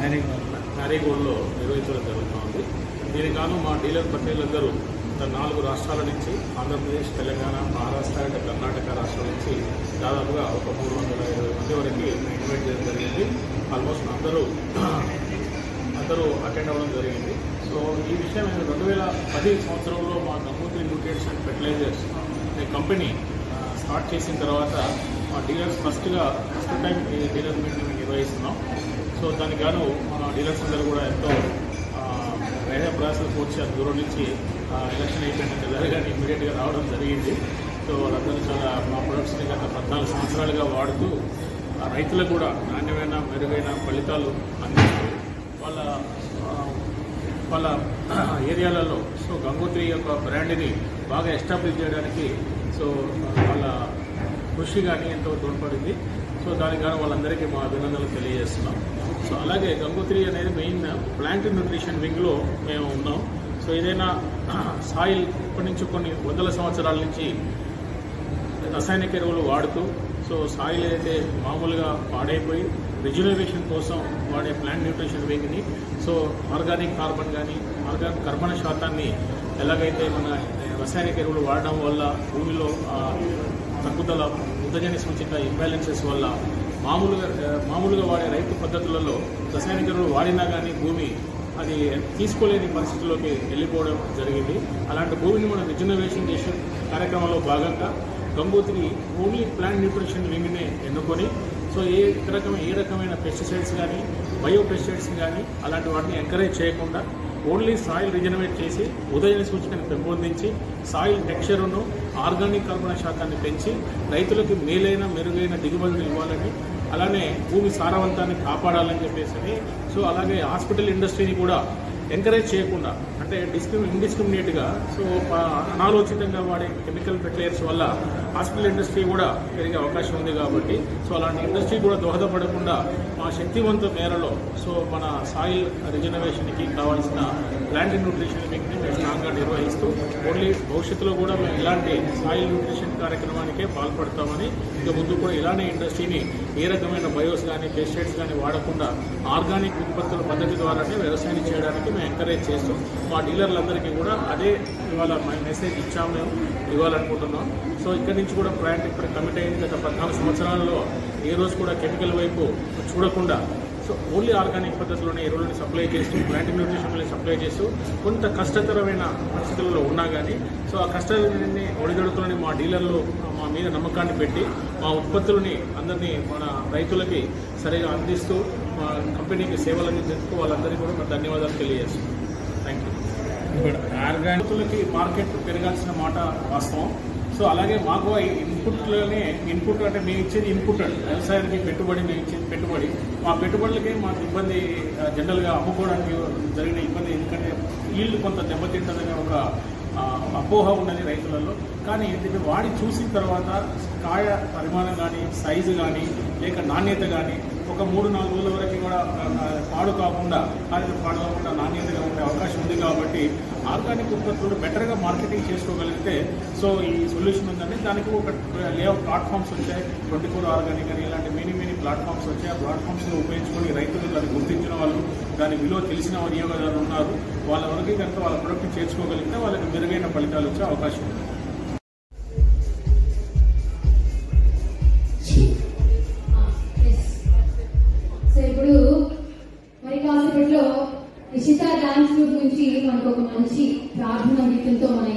మ్యారీగోల్డ్లో నిర్వహించడం జరుగుతుంది. దీనికి గాను మా డీలర్ ప్రతినిధులందరూ 4 రాష్ట్రాల నుంచి ఆంధ్రప్రదేశ్, తెలంగాణ, మహారాష్ట్ర అంటే కర్ణాటక రాష్ట్రాల నుంచి దాదాపుగా ఒక 320 మంది వరకు ఇన్వైట్ చేయడం జరిగింది. ఆల్మోస్ట్ అందరూ అటెండ్ అవ్వడం జరిగింది. సో ఈ విషయం 2010 సంవత్సరంలో మా గంగోత్రి న్యూట్రియంట్స్ అండ్ ఫెర్టిలైజర్స్ అనే కంపెనీ స్టార్ట్ చేసిన తర్వాత మా డీలర్స్ ఫస్ట్ టైం ఈ డీలర్ మీటింగ్ నిర్వహిస్తున్నాం. సో దానికి గాను మన డీలర్స్ అందరూ కూడా ఎంతో ప్రయాసాలు వచ్చి దూరం నుంచి ఎలక్షన్ అయిపోయిన జరగానే ఇమీడియట్గా రావడం జరిగింది. సో వాళ్ళందరూ చాలా మా ప్రొడక్ట్స్ని గత 14 సంవత్సరాలుగా వాడుతూ రైతులకు కూడా నాణ్యమైన మెరుగైన ఫలితాలు అందిస్తూ వాళ్ళ ఏరియాలలో సో గంగోత్రి యొక్క బ్రాండ్ని బాగా ఎస్టాబ్లిష్ చేయడానికి సో వాళ్ళ కృషి కానీ ఎంతో తోడ్పడింది. సో దానికి గాను వాళ్ళందరికీ మా అభినందనలు తెలియజేస్తున్నాం. సో అలాగే గంగోత్రి అనేది మెయిన్ ప్లాంట్ న్యూట్రిషన్ వింగ్లో మేము ఉన్నాం. సో ఏదైనా సాయిల్ ఇప్పటి నుంచి కొన్ని వందల సంవత్సరాల నుంచి రసాయనిక ఎరువులు వాడుతూ సో సాయిల్ అయితే మామూలుగా పాడైపోయి రిజనరేషన్ కోసం వాడే ప్లాంట్ న్యూట్రిషన్ వింగ్ని సో ఆర్గానిక్ కార్బన్ కానీ ఆర్గానిక్ కర్బన శాతాన్ని ఎలాగైతే మన రసాయనిక ఎరువులు వాడడం వల్ల భూమిలో తగ్గుదల, ఉదజని సూచిక ఇంబ్యాలెన్సెస్ వల్ల మామూలుగా వాడే రైతు పద్ధతులలో రసాయనిక ఎరువులు వాడినా కానీ భూమి అది తీసుకోలేని పరిస్థితుల్లోకి వెళ్ళిపోవడం జరిగింది. అలాంటి భూమిని మనం రిజనరేషన్ చేసే కార్యక్రమంలో భాగంగా గంగోత్రి ఓన్లీ ప్లాంట్ న్యూట్రిషన్ వింగ్ని ఎన్నుకొని సో ఏ రకమైన పెస్టిసైడ్స్ కానీ బయో పెస్టిసైడ్స్ కానీ అలాంటి వాటిని ఎంకరేజ్ చేయకుండా ఓన్లీ సాయిల్ రిజనరేట్ చేసి ఉదయన సూచికను పెంపొందించి సాయిల్ టెక్స్చర్ను ఆర్గానిక్ కర్బన శాతాన్ని పెంచి రైతులకు మేలైన మెరుగైన దిగుబడులు ఇవ్వాలని, అలానే భూమి సారవంతాన్ని కాపాడాలని చెప్పేసి సో అలాగే హాస్పిటల్ ఇండస్ట్రీని కూడా ఎంకరేజ్ చేయకుండా అంటే ఇండిస్క్రిమినేట్గా సో అనాలోచితంగా వాడే కెమికల్ ఫెర్టిలైజర్స్ వల్ల హాస్పిటల్ ఇండస్ట్రీ కూడా పెరిగే అవకాశం ఉంది. కాబట్టి సో అలాంటి ఇండస్ట్రీ కూడా దోహదపడకుండా మా శక్తివంత మేరలో సో మన సాయిల్ రిజనరేషన్కి కావాల్సిన ప్లాంట్ న్యూట్రిషన్ వింగ్ని మేము స్ట్రాంగ్గా నిర్వహిస్తూ ఓన్లీ భవిష్యత్తులో కూడా మేము ఇలాంటి సాయిల్ న్యూట్రిషన్ కార్యక్రమానికే పాల్పడతామని, ఇక ముందు కూడా ఇలానే ఇండస్ట్రీని ఏ రకమైన బయోస్ కానీ పెస్టిసైడ్స్ కానీ వాడకుండా ఆర్గానిక్ ఉత్పత్తుల పద్ధతి ద్వారానే వ్యవసాయం చేయడానికి మేము ఎంకరేజ్ చేస్తూ మా డీలర్లందరికీ కూడా అదే ఇవాళ మెసేజ్ ఇచ్చాము, మేము ఇవ్వాలనుకుంటున్నాం. సో ఇక్కడి నుంచి కూడా ప్లాంట్ ఇప్పుడు కమిట్ అయింది. గత 14 సంవత్సరాలలో ఏ రోజు కూడా కెమికల్ వైపు చూడకుండా సో ఓన్లీ ఆర్గానిక్ పద్ధతిలోనే ఎరువులను సప్లై చేస్తూ ప్లాంట్ న్యూట్రిషన్ని సప్లై చేస్తూ కొంత కష్టతరమైన పరిస్థితులలో ఉన్నా కానీ సో ఆ కష్టాలని ఒడిదొడుకులని మా డీలర్లు మా మీద నమ్మకాన్ని పెట్టి మా ఉత్పత్తులని అందరినీ మన రైతులకి సరిగా అందిస్తూ మా కంపెనీకి సేవలు అందించేందుకు వాళ్ళందరికీ కూడా ధన్యవాదాలు తెలియజేస్తున్నాం. Thank you. ఆర్గానిక్లకి మార్కెట్ పెరగాల్సిన మాట వాస్తవం. సో అలాగే మాకు ఇన్పుట్లోనే ఇన్పుట్ అంటే మేము ఇచ్చేది ఇన్పుట్ అండి, వ్యవసాయానికి పెట్టుబడి మేము ఇచ్చేది పెట్టుబడి. మా పెట్టుబడులకి మాకు ఇబ్బంది జనరల్గా అమ్ముకోవడానికి జరిగిన ఇబ్బంది, ఎందుకంటే ఈల్డ్ కొంత దెబ్బతింటుందనే ఒక అపోహ ఉన్నది రైతులలో. కానీ దీన్ని వాడి చూసిన తర్వాత కాయ పరిమాణం కానీ సైజు కానీ లేక నాణ్యత కానీ ఒక 3-4 రోజుల వరకు కూడా పాడు కాకుండా నాణ్యతగా ఉండే అవకాశం ఉంది. కాబట్టి ఆర్గానిక్ ఉత్పత్తులు బెటర్గా మార్కెటింగ్ చేసుకోగలిగితే సో ఈ సొల్యూషన్ ఉందండి. దానికి ఒక లేఅవుట్ ప్లాట్ఫామ్స్ వచ్చాయి, 24 ఆర్గానిక్ అని ఇలాంటి మినీ ప్లాట్ఫామ్స్ వచ్చాయి. ఆ ప్లాట్ఫామ్స్ని ఉపయోగించుకొని రైతులు దాన్ని గుర్తించిన వాళ్ళు, దాని విలువ తెలిసిన వినియోగదారులు ఉన్నారు. వాళ్ళ వరకు కనుక వాళ్ళ ప్రొడక్ట్ని చేర్చుకోగలిగితే వాళ్ళకి మెరుగైన ఫలితాలు వచ్చే అవకాశం ఉంది. ఇప్పుడు మరి కాసేపట్లో నిశిత డాన్స్ గ్రూప్ నుంచి మనకు ఒక మంచి ప్రార్థన గీతంతో మన